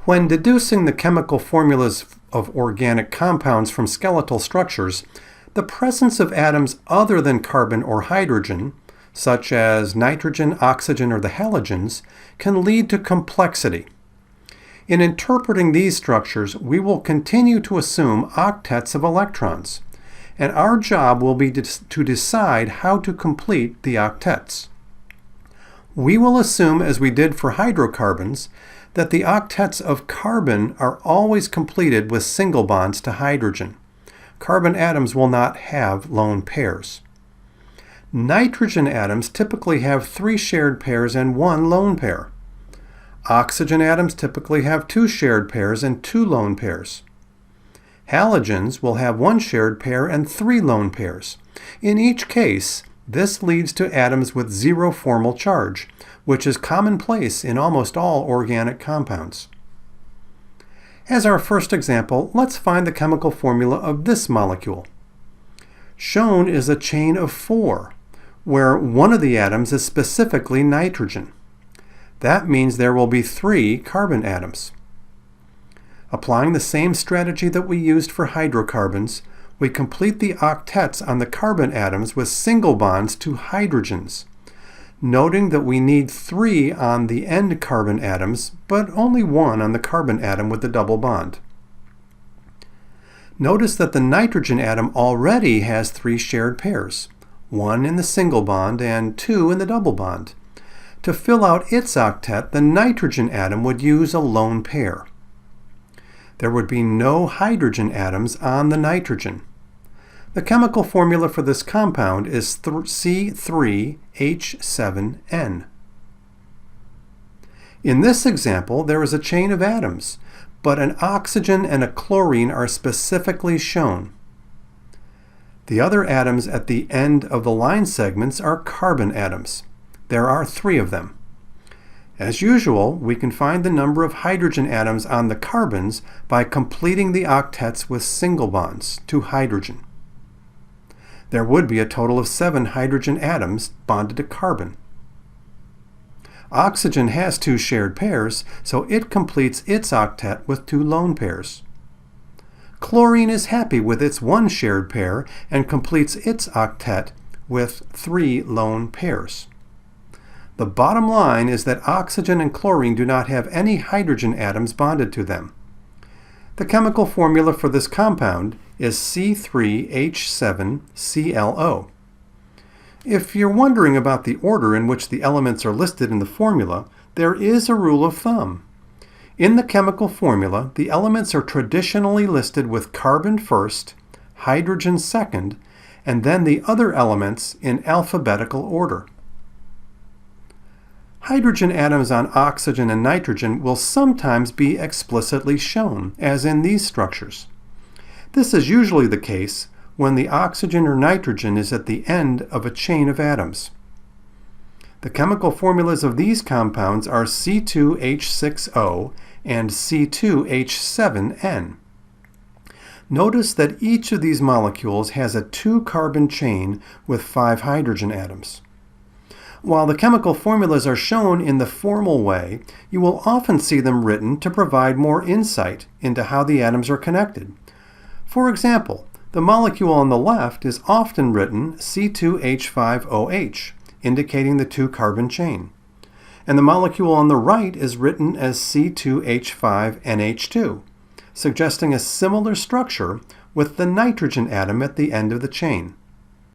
When deducing the chemical formulas of organic compounds from skeletal structures, the presence of atoms other than carbon or hydrogen, such as nitrogen, oxygen, or the halogens, can lead to complexity. In interpreting these structures, we will continue to assume octets of electrons, and our job will be to decide how to complete the octets. We will assume, as we did for hydrocarbons, that the octets of carbon are always completed with single bonds to hydrogen. Carbon atoms will not have lone pairs. Nitrogen atoms typically have 3 shared pairs and 1 lone pair. Oxygen atoms typically have 2 shared pairs and 2 lone pairs. Halogens will have 1 shared pair and 3 lone pairs. In each case, this leads to atoms with 0 formal charge, which is commonplace in almost all organic compounds. As our first example, let's find the chemical formula of this molecule. Shown is a chain of 4, where one of the atoms is specifically nitrogen. That means there will be 3 carbon atoms. Applying the same strategy that we used for hydrocarbons, we complete the octets on the carbon atoms with single bonds to hydrogens, noting that we need 3 on the end carbon atoms, but only 1 on the carbon atom with the double bond. Notice that the nitrogen atom already has 3 shared pairs, 1 in the single bond and 2 in the double bond. To fill out its octet, the nitrogen atom would use a lone pair. There would be no hydrogen atoms on the nitrogen. The chemical formula for this compound is C3H7N. In this example, there is a chain of atoms, but an oxygen and a chlorine are specifically shown. The other atoms at the end of the line segments are carbon atoms. There are 3 of them. As usual, we can find the number of hydrogen atoms on the carbons by completing the octets with single bonds to hydrogen. There would be a total of 7 hydrogen atoms bonded to carbon. Oxygen has 2 shared pairs, so it completes its octet with 2 lone pairs. Chlorine is happy with its 1 shared pair and completes its octet with 3 lone pairs. The bottom line is that oxygen and chlorine do not have any hydrogen atoms bonded to them. The chemical formula for this compound is C3H7ClO. If you're wondering about the order in which the elements are listed in the formula, there is a rule of thumb. In the chemical formula, the elements are traditionally listed with carbon first, hydrogen second, and then the other elements in alphabetical order. Hydrogen atoms on oxygen and nitrogen will sometimes be explicitly shown, as in these structures. This is usually the case when the oxygen or nitrogen is at the end of a chain of atoms. The chemical formulas of these compounds are C2H6O and C2H7N. Notice that each of these molecules has a 2-carbon chain with 5 hydrogen atoms. While the chemical formulas are shown in the formal way, you will often see them written to provide more insight into how the atoms are connected. For example, the molecule on the left is often written C2H5OH, indicating the 2-carbon chain. And the molecule on the right is written as C2H5NH2, suggesting a similar structure with the nitrogen atom at the end of the chain.